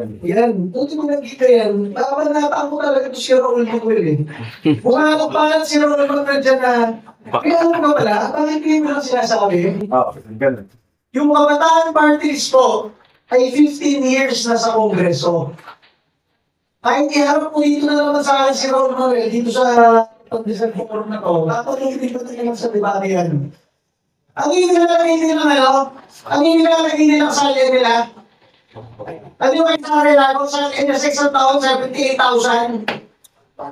Yan, buti mo nagkita yan. Napanatan ko talaga ito si Raul Manuel eh. Mukha ko pa si Raul Manuel dyan na, may alam ka pala, bakit hindi mo lang sinasabi? Ganun. Yung Kabataan Party List po ay 15 years na sa Kongreso. Kahit iharap po dito na naman sa akin si Raul Manuel dito sa pag-design forum na to, napatuloy pa tayo sa debate yan. Ang inilalagay nila ano? Ang inilalagay nila sa salya nila? Ano yung sa kanila? Kung sa NSX ang taon, 78,000.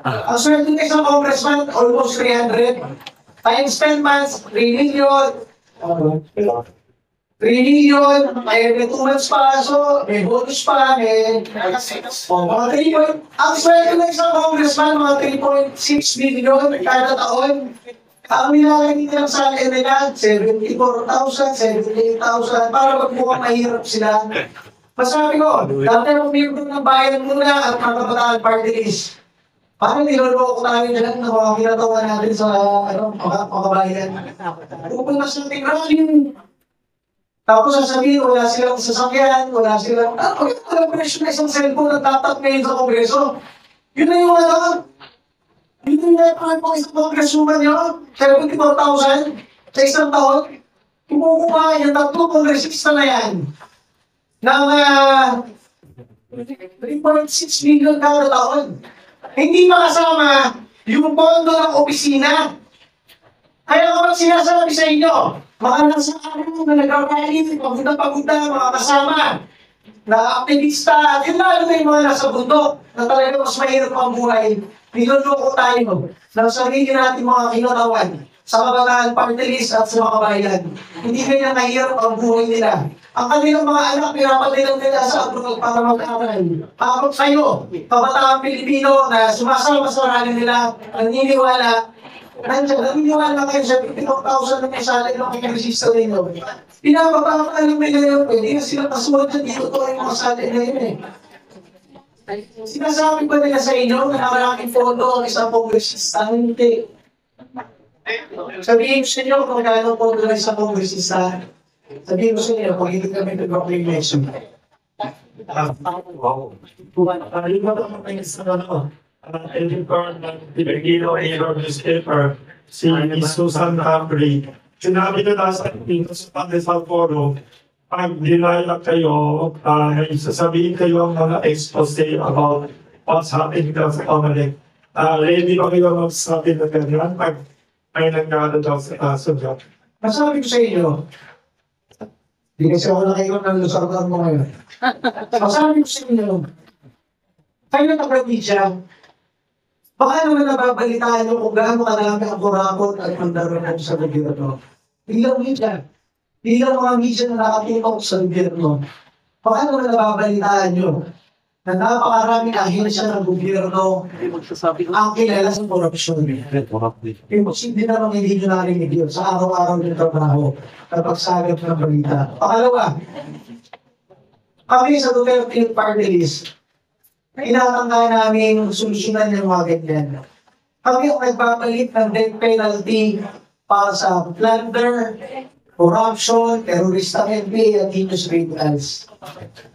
Ang sweldo ng isang congressman, almost 300. Time spent months, 3 million. 3 million, may 2 months pa, so may bonus pa, may mga 3 point. Ang sweldo ng isang congressman, mga 3.6 million kada taon. Ang nilalagay nila sa nila, 74,000, 78,000, para magmukhang mahirap sila. Masabi ko, dati ang miyembro ng bayan muna at mga Kabataan Party List. Parang niloloko namin na lang na mga kinatawa natin sa mga bayan. Pupuntas natin rally. Tapos sasabihin, wala silang sasakyan, wala silang... Walang presyo na isang cellphone na tatak ngayon sa Kongreso. Yun na yung yun yung network po isang Congresswoman yun. 74,000 sa isang taon. Kumukuha yung 3 kongresista na yan. Ng 3.6 million kada taon. Hindi makasama yung pondo ng opisina. Kaya kapag sinasabi sa inyo, mga nasa araw na nag-rally, pagunta, mga kasama, na aktivista, yun lalo na yung mga nasa bundok, na talaga mas mahirap ang buhay. Niloloko tayo ng sarili natin mga kinatawan sa Kabataan Party List at sa mga bayan. Hindi kaya mahirap ang buhay nila. Ang kanilang mga anak, pinapalilang nila sa abroad para mag-aral. Para kayo, kabataan Pilipino na sumasama sa rally nila, naniniwala kayo sa 54,000 na may salary ng kanyang ninyo. Pinapapakalang may ngayon, hindi na sila kasunod na dito to yung mga salary na yun eh. Sinasabi ba nila sa inyo na malaking fondo ang isang kongresista? Hindi. Sabihin ko sa inyo kung magkano fondo ng isang kongresista. Sabihin ko sa inyo kung hindi kami nag-proclamation. Wow. Yung mga mga sa editor ng Pilipino Aero newspaper, si Susan Humphrey, sinabi na nasa dito sa Pandesal Forum, pag dinala kayo, sasabihin kayo ang mga expose about what's happening daw sa Comelec. Ready ba kayo magsabi na ganyan pag may nangyari daw sa kaso dyan? Masabi ko sa inyo, hindi kasi ako nakikot ng lusartan mo ngayon. Masabi ko sa inyo, kayo na kapatidya, baka naman nababalitaan nyo kung gaano kadami ang kurakot at mandarunong sa gobyerno. Bilang media, bilang mga media na nakatutok sa gobyerno, baka naman nababalitaan nyo na napakaraming ahensya ng gobyerno ang kilala sa korupsyon. Imposible namang hindi nyo narinig yun sa araw-araw ng trabaho kapag sagap ng balita. Pangalawa, kami sa Duterte Party List, inatangka namin solusyonan yung mga ganyan. Kami ang nagbabalit ng death penalty para sa plunder, corruption, terrorista NPA at heinous criminals.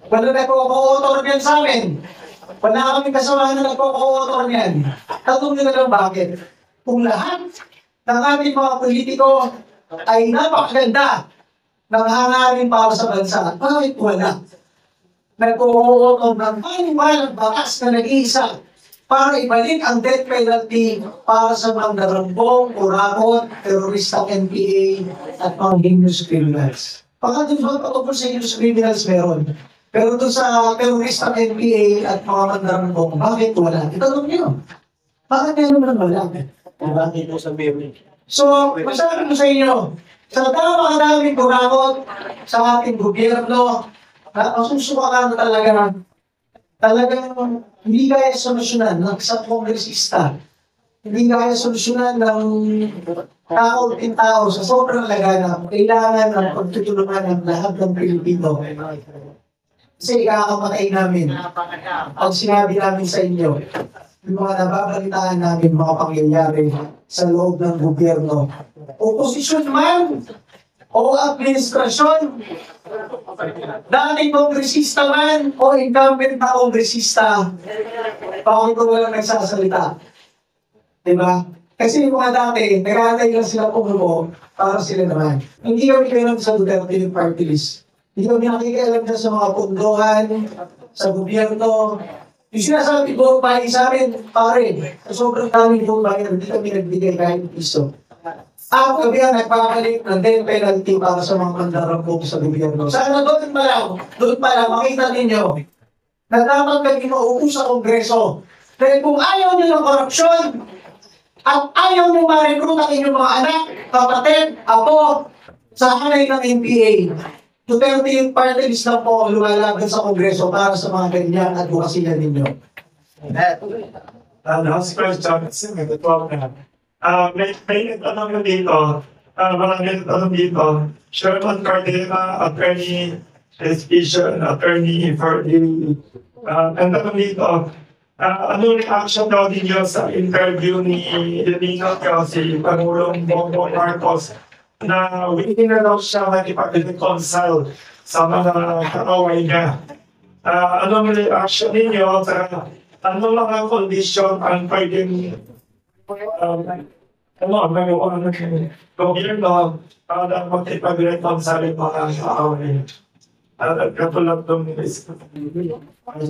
Wala na nagpo-co-author niyan sa amin. Wala kami kasamahan na nagpo-co-author niyan. Tatong nyo na lang bakit. Kung lahat ng aming mga politiko ay napakaganda ng hangarin para sa bansa, bakit wala? Nagpo-co-author ng paniwalang bakas na nag-iisa para ibalik ang death penalty para sa mga narambong, kurakot, terorista NPA at mga heinous criminals. Pagkatapos ba patungkol sa heinous criminals meron? Pero doon sa terorista NPA at mga mandarambong, bakit wala? Itanong nyo. Bakit meron naman wala? Bakit mo sabihin? So, masabi ko sa inyo, sa napakadaming kurakot sa ating gobyerno, na masusukakan na talagang hindi kaya solusyonan ng isang kongresista. Hindi kaya solusyonan ng tao sa sobrang laganap. Kailangan ng pagtutulungan ng lahat ng Pilipino. Kasi ikakamatay namin. Pag sinabi namin sa inyo, yung mga nababalitaan namin mga pangyayari sa loob ng gobyerno. Oposisyon man o administrasyon, dating kongresista man o incumbent na kongresista, bakit ko walang nagsasalita? Diba? Kasi yung mga dati, nag-aantay lang sila pumubo para sila naman. Hindi kami kailan sa Duterte yung party list. Hindi kami nakikialam na sa mga pundohan, sa gobyerno. Yung sinasabi ko, pahay sa amin, pare, sa sobrang daming vote buyer, hindi kami nagbigay kahit piso. Ako kami ang nagpapalik ng death penalty para sa mga mandarang vote sa gobyerno. Sana doon pa lang, makita ninyo na dapat kami maupo sa Kongreso. Dahil kung ayaw nyo ng korupsyon, at ayaw nyo ma-recruit ang inyong mga anak, kapatid, apo, sa hanay ng NPA, Duterte yung party list lang po lumalaban sa Kongreso para sa mga ganyan at bukasilan ninyo. Last question, ito na. May nagtanong na dito, maraming nagtanong dito, Sherman Cardena, attorney, attorney for the, ang tanong dito, ano reaction daw ninyo sa interview ni Lino si Pangulong Bongbong Marcos na willing na daw siya makipag-reconcile sa mga kaaway niya. Anong reaction ninyo sa ano mga kondisyon ang pwedeng gobyerno para makipag-reconcile yung mga kaaway? Katulad ng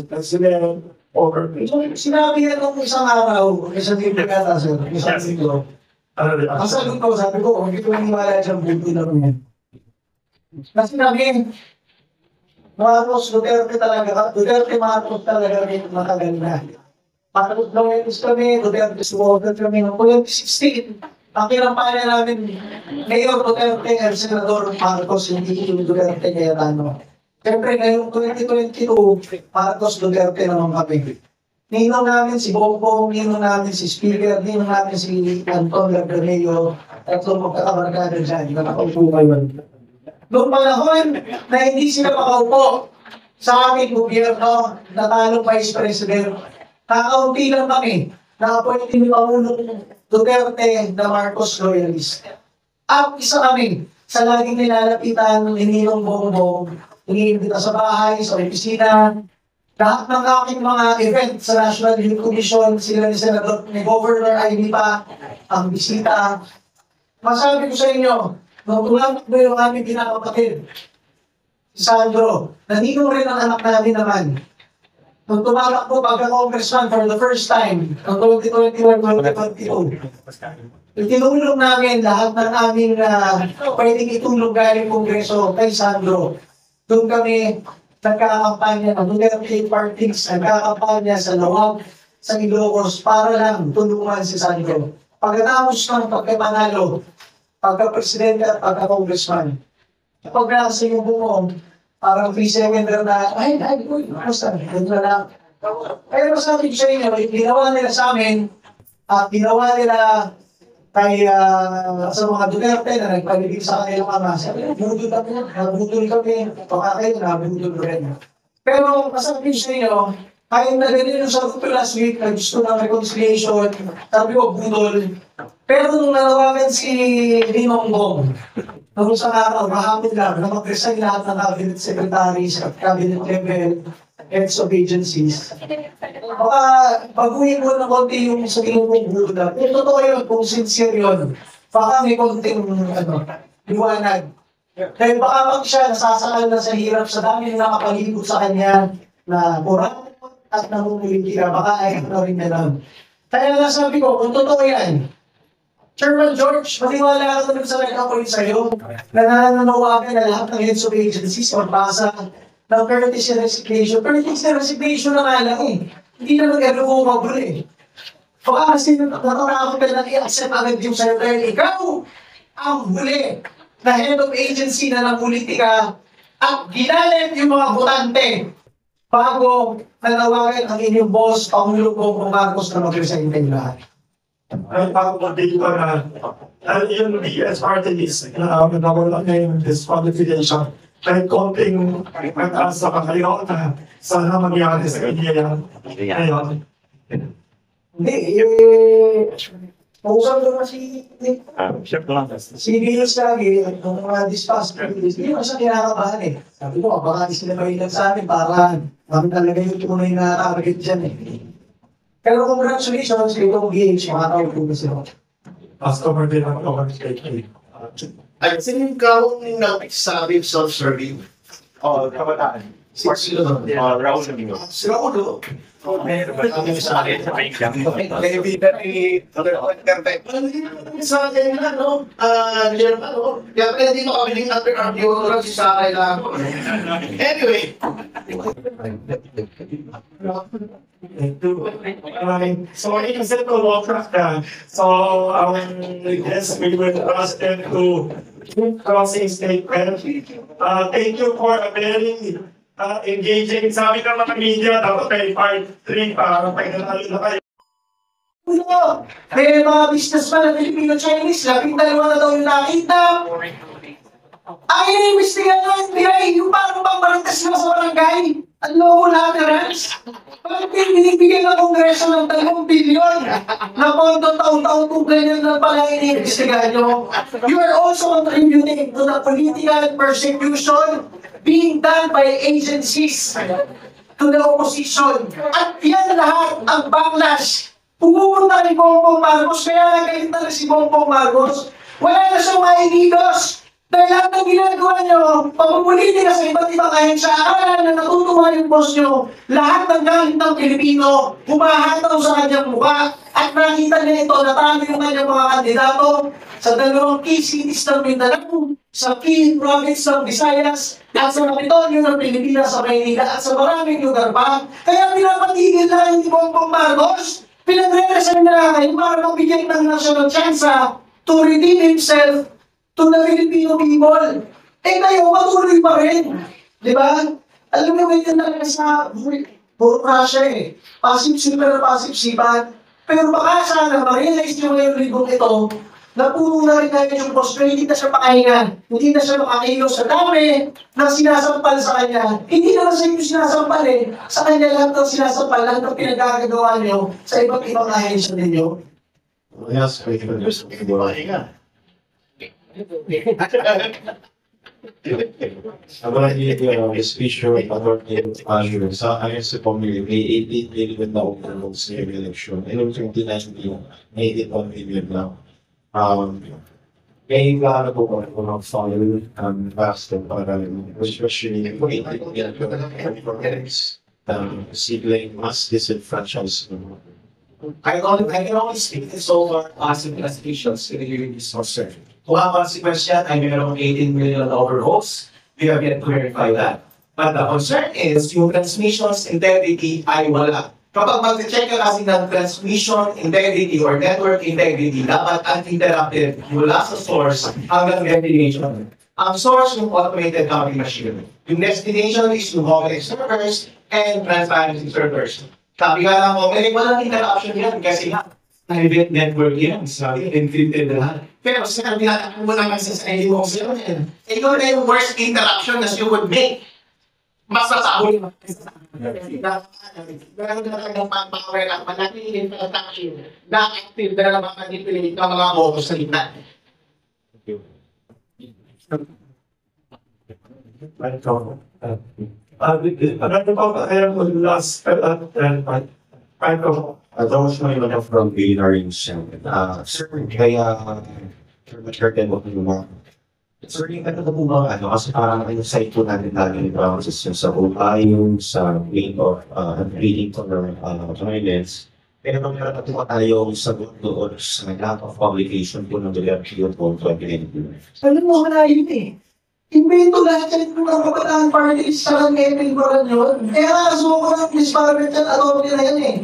President over Sinabi yan nung isang araw, isang linggo yata, sir, isang linggo. Ang sagot ko, sabi ko, hindi ko maniwala siyang buti na rin yan. Kasi namin, Marcos, Duterte Marcos talaga rin matagal na. Marcos Loyalist kami, Duterte supporter kami noong 2016. Ang kinampanya namin, Mayor Duterte at Senador Marcos, hindi yung Duterte Cayetano. Siyempre, ngayong 2022, Marcos Duterte naman kami. Ninong namin si Bongbong, ninong namin si Speaker, ninong namin si Anton Labraneo, tatlong magkakabarkada dyan, na nakaupo kayo. Noong panahon na hindi sila makaupo sa aming gobyerno, natalong Vice President, kakaunti lang kami, nakapunti ni Pangulong Duterte na Marcos Loyalist. At isa kami sa laging nilalapitan ng Ninong Bongbong, iniimbita sa bahay, sa opisina, lahat ng aking mga event sa National Youth Commission, sila ni Senador, ni Governor Ivy pa, ang bisita. Masabi ko sa inyo, nung tulang ko yung aming pinakapatid, si Sandro, naninong rin ang anak namin naman. Nung tumalak po pagka-congressman for the first time, noong 2021-2022, itinulong namin lahat ng aming pwedeng itulong galing Kongreso kay Sandro. Doon kami nagkakampanya ng Duterte Parties, nagkakampanya sa Lawag, sa Ilocos, para lang tulungan si Sandro. Pagkatapos ng pagkapanalo, pagka-presidente at pagka-congressman, kapag nasa yung bumong, parang free surrender na, ay, basta, doon na lang. Pero sabi ko sa inyo, ginawa nila sa amin, at ginawa nila kay sa mga Duterte na nagpaligid sa kanilang ama. Sabi, nabudol kami, baka kayo, nabudol rin. Pero masabi ko sa inyo, kahit na ganyan yung sabi ko last week, na gusto ng reconciliation, sabi ko, budol. Pero nung nanawagan si Limang Bong, nung sa araw, mahamid lang, na mag-resign lahat ng cabinet secretaries at cabinet level, heads of agencies. Baka baguhin mo ng konti yung sabihin mong buda. Kung totoo yun, kung sincere yun, baka may konting liwanag. Dahil baka pag siya nasasakal na sa hirap sa dami na nakapalibot sa kanya na moral at namumulitira, baka ayaw na rin na lang. Kaya nga sabi ko, kung totoo yan, Chairman George, maniwala ka naman sa nag-appoint sa'yo na nananawagan na lahat ng heads of agencies magbasa ng courtesy resignation. Courtesy resignation na nga lang eh. Hindi naman irrevocable eh. Baka kasi natatakot ka na i-accept agad yung sa'yo dahil ikaw ang huli na head of agency na ng politika at ginalit yung mga botante bago nanawagan ang inyong boss, Pangulong Bongbong Marcos na mag-resign kayo lahat. Ay, pagpapagdito na yung BS party list na nawala na yung disqualification. Kahit konting pag-asa ka kayo na sana mangyari sa kanya yan. Ngayon. Hindi, Pausap doon na si Siya lang. Venus lagi, yung mga dispatch, hindi ko siya kinakabahan eh. Sabi ko, baka di sila mahilang sa amin para kami talaga yung tunay na target dyan eh. Pero congratulations, itong games, makatawag po na sila. Customer din ako. Ay, sino yung kaong nagsabi self-serving? Oh, kabataan. Raul Domingo. Si Raulo. Ano sa akin sa Painggang? Maybe that we sa akin na, no? German, no? Kaya pala dito kami ng under-argue ko si Saray lang. Anyway. So instead of Warcraft, so yes, we will ask them to closing statement. Thank you for a very engaging. Sabi ng mga media, dapat kayo part 3 para pagkatalo na kayo. Ano? May mga businessman na Filipino-Chinese, labing dalawa na daw yung nakita. Ay, na-investigan ng FBI, yung parang bang marantas sila sa barangay. Ang loko laterals. Bakit binibigyan ng Kongreso ng 2 bilyon na pondo taon-taon kung ganyan na pala iniimbestigahan nyo? You are also contributing to the political persecution being done by agencies to the opposition. At yan lahat ang backlash. Pumunta ni Bongbong Marcos, kaya nagalit na si Bongbong Marcos. Wala na siyang maigidos. Dahil lahat ng ginagawa nyo, pamumulitin na sa iba't ibang ahensya, akala na natutuwa yung boss nyo. Lahat ng galit ng Pilipino, humahataw sa kanyang mukha. At nakita niya ito, natalo yung kanyang mga kandidato sa 2 key cities ng Mindanao, sa key province ng Visayas, at sa Kapitolyo ng Pilipinas sa Maynila, at sa maraming lugar pa. Kaya pinapatigil na ni Bongbong Marcos, pinagre-resign na kayo para magbigay ng national chance to redeem himself to the Filipino people. Eh kayo, patuloy pa rin. Di ba? Alam mo, ganyan talaga sa burokrasya eh. Passive-sipan na passive-sipan. Pero baka sana ma-realize nyo ngayong libong ito na puno na rin natin yung boss na hindi na siya makahinga. Hindi na siya makakilos sa dami na sinasampal sa kanya. Hindi naman sa inyo sinasampal eh. Sa kanya lahat ng sinasampal, lahat ng pinagkakagawa nyo sa iba't ibang ahensya ninyo. Yes, we can do something about it. About the speech or sa akin sa pamilya, may 18 million na ako sa election. Noong 2019, may 81 million na. May plano po ko ng follow faster para especially kung 18 million sibling mas disenfranchised. I can only speak to solar positive officials in the resource. Kung ang consequence yan ay mayroong 18 million overhauls, we have yet to verify that. But the concern is, yung transmission's integrity ay wala. Kapag mag-check ka kasi ng transmission integrity or network integrity, dapat uninterrupted mula sa source hanggang destination. Ang source yung automated counting machine. Yung destination is yung Homelec servers and transparency servers. Sabi nga lang, walang interruption yan kasi nga, private network yan, sabi, encrypted lahat. Pero sinabi natin mo naman sa hindi mo kasi yan. Ikaw na yung worst interruption that you would make. Mas sasabuli mo. Meron na talagang power at malaking interaction na active na naman manipulate ng mga motos sa gitna. Ano pa kaya mo last Those may mga from Belarus. Sir, kaya certain mo yung sir, yung ano po ba, kasi parang yung site po natin lagi yung process yung sa yung sa way of reading to the toilets. Pero meron na po tayong sagot doon sa lack of publication po ng WPO po 2019. Alam mo, wala yun eh. Invento lahat yan kung ang kabataan parties sa Kevin Baran yun. Kaya nakasumo ko ng disparament yan, adobe na yan eh.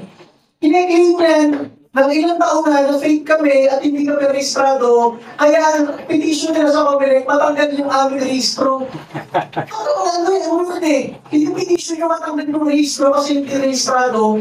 Kiniklaim yan, ng ilang taon na fake kami at hindi kami rehistrado, kaya petition nila sa Comelec, matanggal yung aming rehistro. Ano yung word eh? Yung petition yung matanggal yung rehistro kasi hindi rehistrado.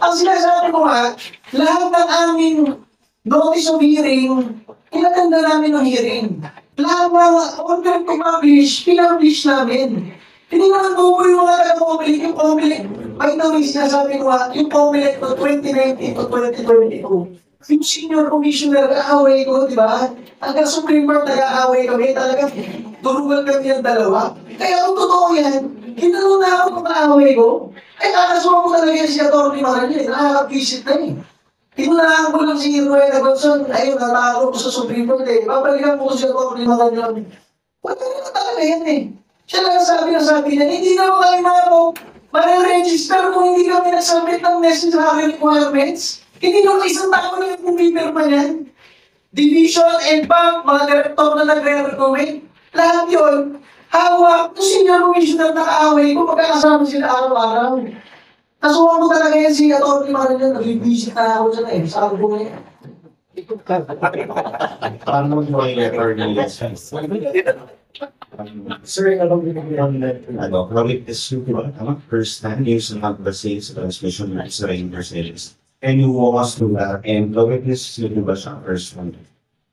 Ang sinasabi ko nga, lahat ng aming notice of hearing, inaganda namin ng hearing. Lahat ng order to publish, pinpublish namin. Hindi naman bubo yung mga taga-Comelec, yung Comelec. By the way, sinasabi ko nga, yung Comelec to 2019 to 2022, Yung senior commissioner, nag-aaway ko, di ba? Hanggang Supreme Court, nag-aaway kami. Talagang turugan kami yung dalawa. Kaya kung totoo yan, hinalo na ako kung nag-aaway ko. Ay, kakasuhan ko talaga yan si Atty. Maranil. Nakaka-visit na eh. Tinulaan ko lang si Rowena Gonzon. Ayun, natalo ko sa Supreme Court eh. Babalikan ko si Atty. Maranil. Wala na talaga yan eh. Siya lang sabi niya, hindi na kayo mare-register kung hindi kami nagsubmit ng necessary requirements. Hindi naman isang tao na yung pumipirma niyan. Division and bank, mga director na nagre-recommend. Lahat yun, hawak. Kung senior commissioner nakaaway ko, magkakasama sila araw-araw. Nasuhan ko talaga yan si Atty. Maranil, nag-visit na ako dyan eh. Sabi ko ngayon. Paano naman yung letter ni Sir, alam mo yung na-witness yung first time use ng mag-base sa transmission ng Israel Mercedes. Can you walk us through that? And na-witness yung ba siya first one?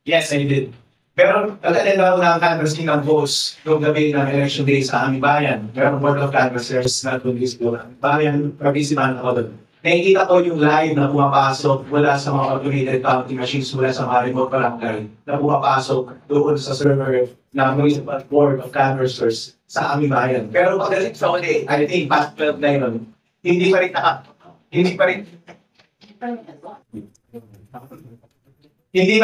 Yes, I did. Pero nag-attend ako ng canvassing ng votes noong gabi ng election day sa aming bayan. Meron board of canvassers na tundis ko ng bayan, pag-isipan ako doon. Nakikita ko yung live na pumapasok mula sa mga automated counting machines mula sa mga remote barangay na pumapasok doon sa server ng Municipal Board of Canvassers sa aming bayan. Pero pagdating sa uli, I think past 12 na yun, hindi pa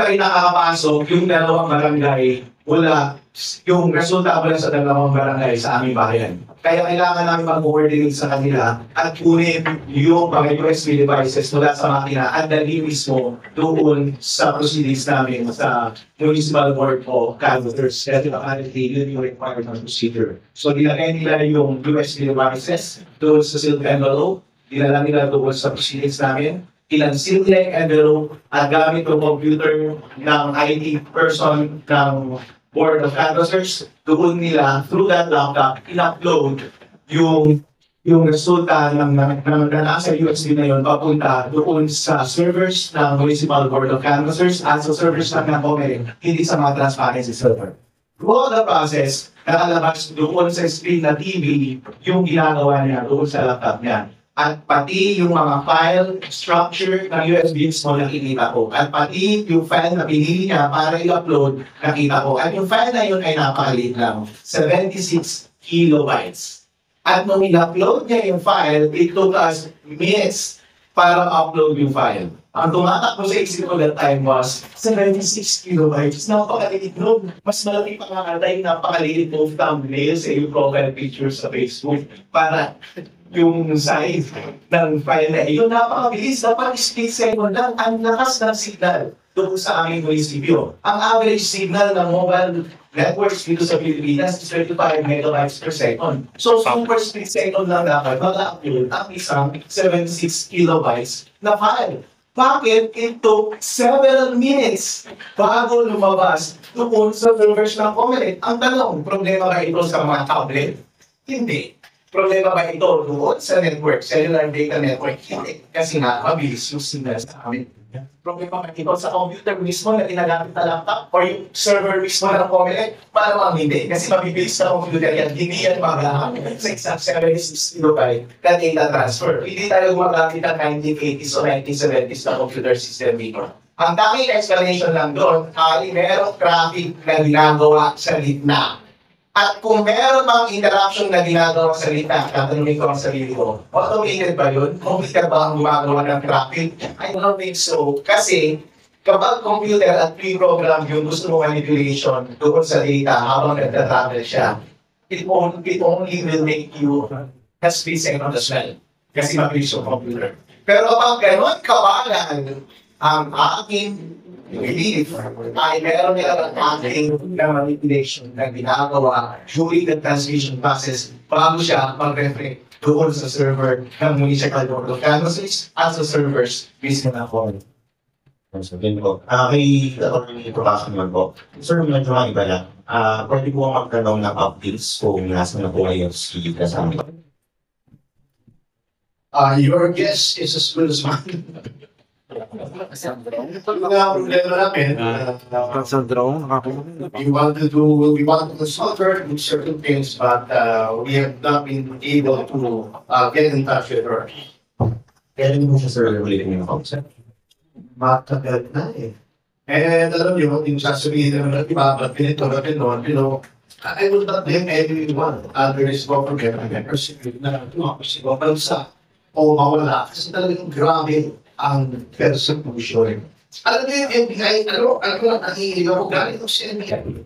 rin nakakapasok yung dalawang barangay mula yung resulta mula sa dalawang barangay sa aming bayan. Kaya kailangan namin mag-coordinate sa kanila at kunin yung mga USB devices mula sa makina at dali mismo doon sa proceedings namin sa Municipal Board of Canvassers. Kasi apparently, yun yung required ng procedure. So, nilagay nila yung USB devices doon sa sealed envelope, dinala nila doon sa proceedings namin, ilan-seal nila yung envelope at gamit yung computer ng IT person ng Board of Canvassers, doon nila, through that laptop, in-upload yung resulta ng nasa USB na yun papunta doon sa servers ng Municipal Board of Canvassers at sa servers ng COMELEC, hindi sa mga transparency server. Throughout the process, nakalabas doon sa screen na TV yung ginagawa niya doon sa laptop niya. At pati yung mga file structure ng USB mo nakikita ko. At pati yung file na pinili niya para i-upload, nakita ko. At yung file na yun ay napakaliit lang, 76 kilobytes. At nung i-upload niya yung file, it took us minutes para upload yung file. Ang tumatakbo sa isip ko that time was 76 kilobytes. Napakaliit nun. Mas malaki pa nga tayo napakaliit ng thumbnail sa yung profile pictures sa Facebook para yung size ng file na yun, napakabilis, dapat split second lang, ang lakas ng signal doon sa aming munisipyo. Ang average signal ng mobile networks dito sa Pilipinas is 35 megabytes per second. So, super split second lang dapat mag-upload ang isang 76 kilobytes na file. Bakit? It took several minutes bago lumabas doon sa servers ng COMELEC. Ang tanong, problema ba ito sa mga tablet? Hindi. Problema ba ito doon sa network, cellular data network? Hindi. Kasi nga, mabilis yung signal sa amin. Problema ba ito sa computer mismo na ginagamit na laptop or yung server mismo ng COMELEC? Malamang hindi. Kasi mabibilis na computer yan. Hindi yan magagamit sa isang 76 kilobyte na data transfer. Hindi tayo gumagamit ng 1980s o 1970s na computer system dito. Ang tanging explanation lang doon ay merong traffic na ginagawa sa gitna. At kung meron mang interruption na ginagawa sa gitna, tatanungin ko ang sarili ko, automated ba yun? Computer ba ang gumagawa ng traffic? I don't think so. Kasi kapag computer at pre-program yung gusto mo manipulation doon sa data habang nagtatravel siya, it only will make you a split second as well. Kasi mabilis yung computer. Pero kapag gano'n kabagal ang aking belief ay meron nilang acting na manipulation na ginagawa during the transmission process bago siya mag-reflect doon sa server ng Municipal Board of Canvassers at sa servers mismo na phone. Sabihin ko, kay Atty. Procasio naman po, sir, medyo mga iba lang. Pwede po magtanong ng updates kung nasa na po kayo si kasama. Your guess is as good as mine. Mga problema namin, we want to consult her in certain things, but we have not been able to get in touch with her. Kaya rin po siya, sir, ulitin yung concept. matagal na eh. And alam niyo, yung sasabihin naman ng iba, ba't ganito, ba't gano'n, you know, I will not blame anyone. Other is government, members, na tumapos bansa o mawala. Kasi talagang grabe ang persecution. Alam niyo yung NBI, ano lang nangihilig ako galing ng NBI.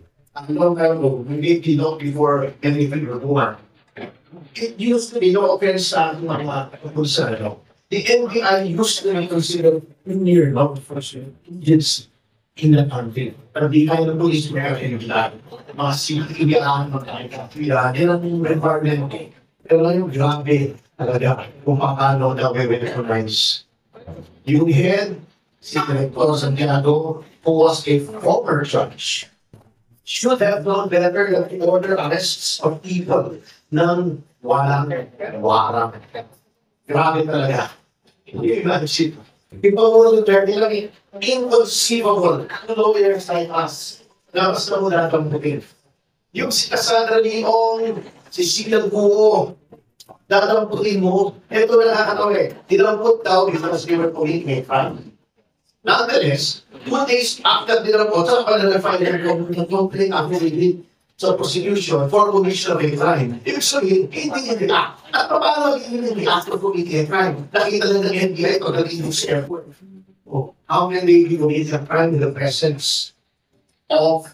Maybe long before anything reform. It used to be no offense sa mga kapunsa, the NBI used to be considered near law enforcement agents in the country. Pero di kaya ng police meron yung mga CPR, mga kaya nila yung environment. Pero lang yung grabe talaga kung paano na-recognize. Yung head, si Director Santiago, who was a former judge, should have known better than to order arrests of people ng walang warang. Grabe talaga. Hindi imagine. People will turn lang inconceivable. Lawyers like us. Na mas na muna tampukin. Yung si Cassandra Leong, si Sheila Buo, dadamputin mo. Ito na nakakatawa eh. Dinamput daw because they were committing a crime. Nonetheless, 2 days after dinamput, saan pa na-find ng complaint affidavit sa prosecution for commission of a crime. Ibig sabihin, hindi nila. At paano magiging nila after committing a crime? Nakita lang ng NBI o nag-inig sa airport. Oh, how can they commit a crime in the presence of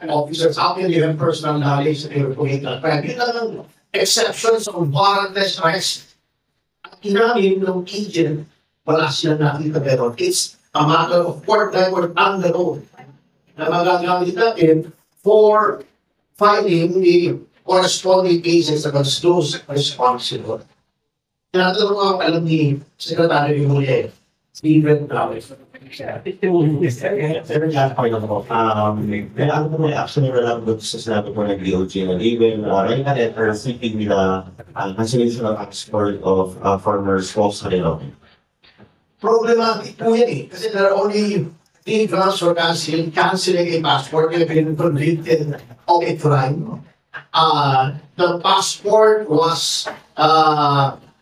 officers? How can they have personal knowledge that they were committing a crime? Yun lang ang exceptions of warrantless arrest. At inamin ng agent, wala silang nakita pero it's a matter of court record on the road na magagamit natin for filing the corresponding cases against those responsible. Tinatanong ako alam ni Secretary Mulle, Stephen Flowers. Kaya ano po may action nila lang doon sa sinabi po ng DOJ na even right na letter seeking nila cancellation of export of former spouse kanila. Problematic po yan eh. Kasi there are only 3 grounds for canceling a passport if been convicted of a crime. The passport was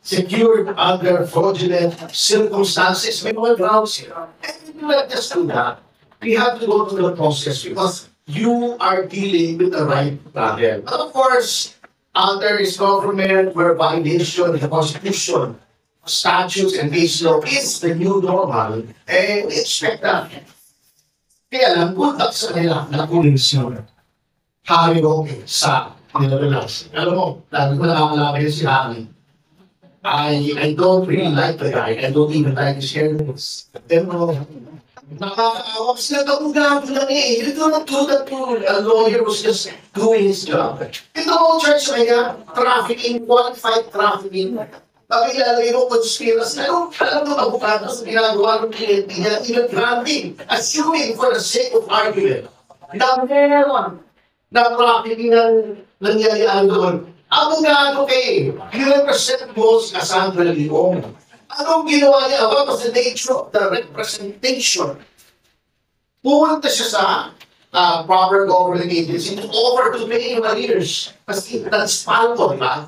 secured under fraudulent circumstances. May mga grounds here. And we do not just do that. We have to go through the process because you are dealing with the right problem. And of course, under this government where violation of the Constitution, statutes and base law is the new normal, and we expect that. Kaya lang, good luck sa nila na pulis yun. Harry Roque sa Pilipinas. Alam mo, lagi ko nakakalaban si Harry. I don't really like the guy. I don't even like his haircuts. Pero, nakakaawa sila kung gago lang eh. You don't do that to a lawyer who's just doing his job. In the whole church kaya, trafficking, qualified trafficking, bakit ilalagay mo conspiracy? Alam mo abukado sa ginagawa ng client niya, even granting, assuming for the sake of argument, na meron na trafficking ng nangyayaan doon. Abogado kayo, you represent mo si Cassandra Leong. Anong ginawa niya? What was the nature of the representation? Pumunta siya sa proper government agency to offer to pay him arrears. Kasi nag-spalto, di ba?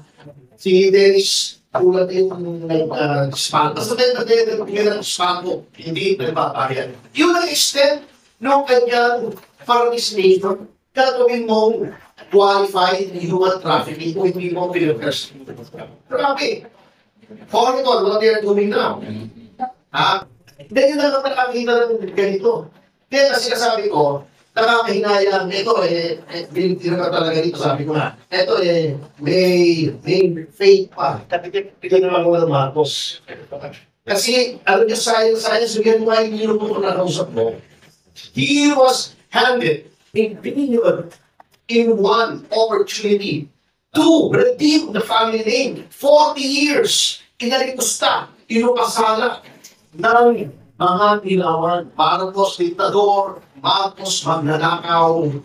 Si Dennis, tulad yung nag-spalto. Basta nag-spalto, hindi nagpapayan. Yun ang extent ng kanyang participation. Gagawin mong qualified human trafficking kung hindi mo pinag-person. Grabe. Follow it on what they are doing now. Ha? Dahil na naman nakakita ng ganito. Kaya kasi kasabi ko, nakakahinayang, ito binigyan ka talaga dito, sabi ko na, ito may fake pa. Tignan naman ko ng Marcos. Kasi, ano yung science, bigyan mo yung nilupo na nausap mo. He was handed a billion in one opportunity to redeem the family name. 40 years, inalikusta, inupasala ng mga nilawan, Marcos diktador, Marcos magnanakaw.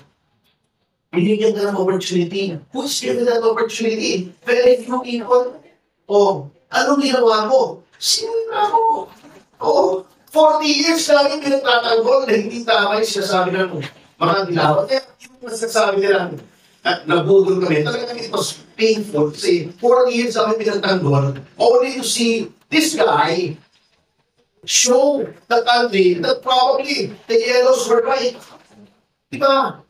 Binigyan ka ng opportunity. Who's given that opportunity? Very few people. Anong ginawa mo? Sinira mo. 40 years lang yung pinagtatanggol na hindi tama yung sinasabi ng mga nilawan. Yung masasabi nila, nabudol kami. Talagang it was painful kasi 40 years lang yung pinagtatanggol only to see this guy show the country that probably the yellows were right. Diba?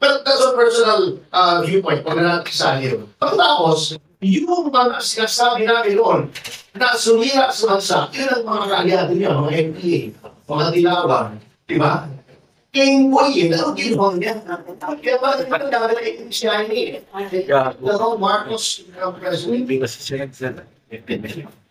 Pero that's a personal viewpoint. Huwag na natin isahin yun. Pagkatapos, yung mga sinasabi namin noon na sumira sa bansa, yun ang mga kaalyado niya, mga MPA, mga dilawan. Diba? King Boy, ano ginawa niya? Kaya ba naman namin siya ni Marcos President?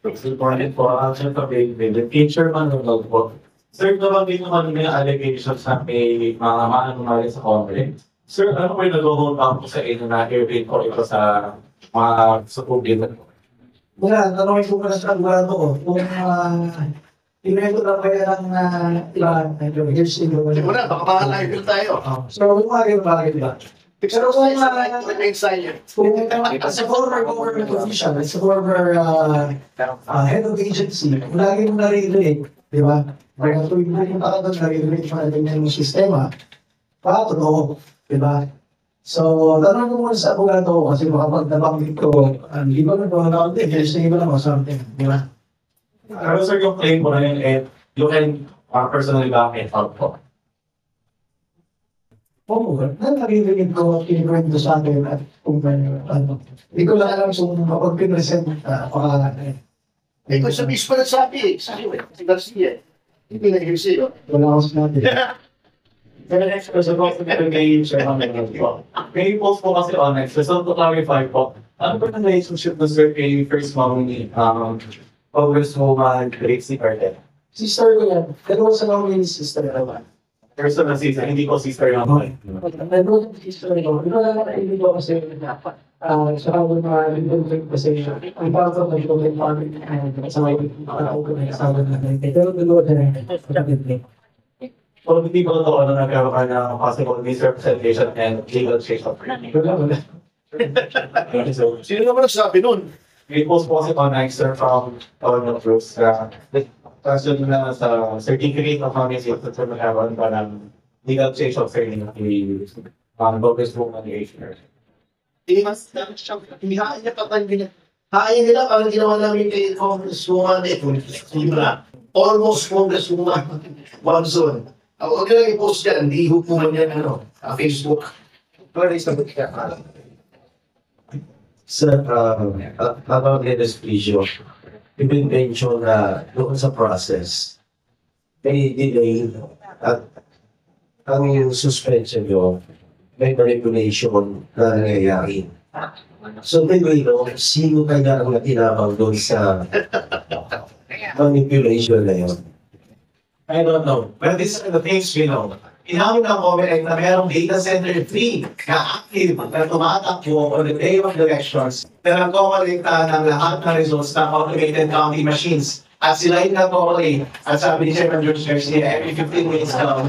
Important po ang action of the teacher man ng po. Sir, nabanggit naman may allegations na may mga maanumali sa Congress. Sir, ano po yung nag-hold up po sa inyo na airplane po ito sa mga sa public? Wala, tanongin ko muna sa advocado ko kung invento lang kaya ng ilan, here's the Hindi mo na, baka makalayo tayo. So, yung mga bagay ba? Pero kung as a former government official, as a former head of agency, lagi mo naririnig, di ba? Kaya tuwing pumunta ka doon, naririnig mo na yung sistema. Totoo, di ba? So, tanong ko muna sa abogado ko kasi baka pag nabanggit ko, di ba nagpapagawa din, here's the iba lang o something, di ba? Pero sir, yung claim mo na yun, you can personally back it out po. Oo, naririnig ko, kinikwento sa akin at kung ano. Hindi ko lang alam kung kapag pinresent, Ito sa mismo nagsabi, sabi mo, si Garcia. Hindi na i-hearsay yun. wala akong sinabi. Pero next question po, may share namin po. May post po kasi online, so to clarify po, ano ba ang relationship na sir kay first mom ni Congresswoman Gracie Cardel? Sister ko yan. Dalawa sa namin ni sister naman. Person na sister, hindi po sister naman. Dalawa sa sister ko. Ito lang na hindi ko kasi sa ako na hindi kasi ang bago na ito may family sa may ako na kasama na pero dalawa na rin. So, hindi ko ito ano nagkaroon ng possible misrepresentation and legal change of Wala. So, Sino naman nagsabi nun? may post po kasi online sir from Tono Cruz kasi na sa certificate of honesty at sa magkaroon pa ng legal change of surname ni Bogus Woman Ager. Mas dapat siya, hinihain niya pa tayo hain nila parang ginawa namin kay Congresswoman Ibra. Almost Congresswoman Wanzon. Huwag na lang i-post dyan, hindi hukuman yan Facebook. Pero isa ba Sir, about this issue, i-mention na doon sa process, may delay at ang yung suspension nyo, may manipulation na nangyayari. So, sino kaya ang natinabang doon sa manipulation na yun? I don't know. But these are the things we know. Inamin ng COMELEC na merong data center 3 na active na tumatakbo on the day of the elections na nagkokolekta ng lahat ng results ng automated counting machines. At sila yung nagkokolekta. At sabi ni Chairman George Garcia, every 15 minutes na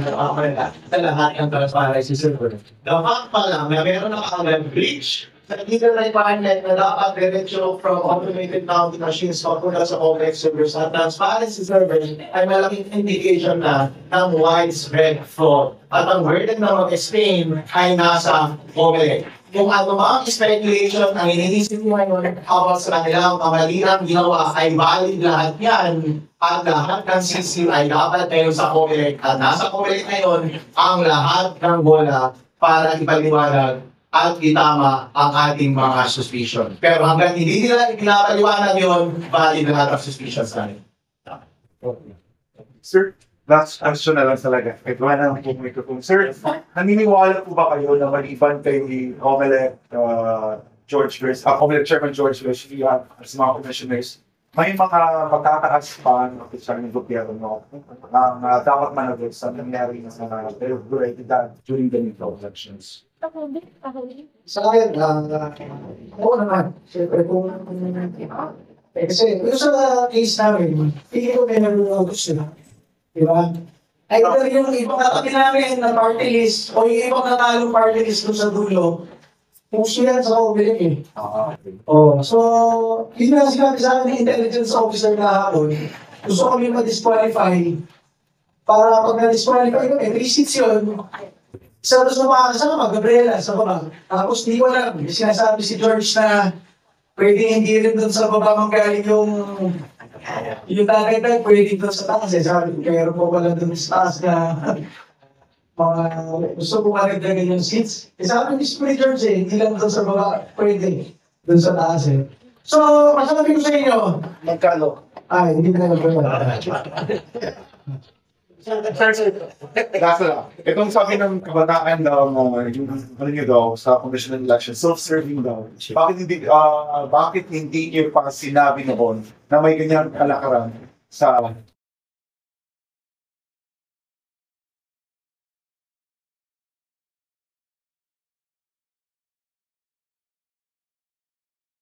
sa lahat ng transparency server. The fact pa lang na meron na kagad breach sa legal requirement na dapat diretso from automated counting machines papunta sa COMELEC servers at transparency servers ay malaking indication na ng widespread fraud. At ang burden na mag-explain ay nasa COMELEC. Kung ano mang speculation ang iniisip mo ngayon habang sa kanilang kamalirang ginawa ay valid lahat yan at lahat ng CC ay dapat ngayon sa COMELEC at nasa COMELEC ngayon ang lahat ng bola para ipaliwanag at itama ang ating mga suspicion. Pero hanggang hindi nila pinapaliwanag yun, valid lahat ng suspicions namin. Sir, last question na lang talaga. Ito na lang po microphone. Sir, naniniwala po ba kayo na maliban kay COMELEC, George Garcia, COMELEC Chairman George Garcia, as mga commissioners, may mga pagkataas pa ng opisyal ng gobyerno na dapat managot sa nangyari sa regularity during the midterm elections? Sa akin, oo naman. Siyempre kung kasi yung sa case namin, hindi ko may gusto na. Di ba? Ay, yung ibang katabi namin na party list o yung ibang natalong party list doon sa dulo, puso yan sa COMELEC eh. So, yun na sinabi sa akin ng intelligence officer na hapon, gusto kami ma-disqualify para pag na-disqualify kami, 3 seats yun. Isa doon sa mga kasama, Gabriela, sa baba. Tapos di ko alam, sinasabi si George na pwede hindi rin doon sa baba manggaling yung Yung tatay tayo, pwede doon sa taas eh. Sabi ko, pero po pala doon sa taas na mga gusto ko maragdagan yung seats. Eh sabi ni Spirit Church eh, hindi lang doon sa baba, pwede doon sa taas eh. So, masasabi ko sa inyo, Magkano? ay, hindi na lang Nasa lang. Itong sabi ng kabataan daw, yung ano nyo daw, sa commission election, self-serving daw. Bakit hindi nyo pa sinabi noon na may ganyang kalakaran sa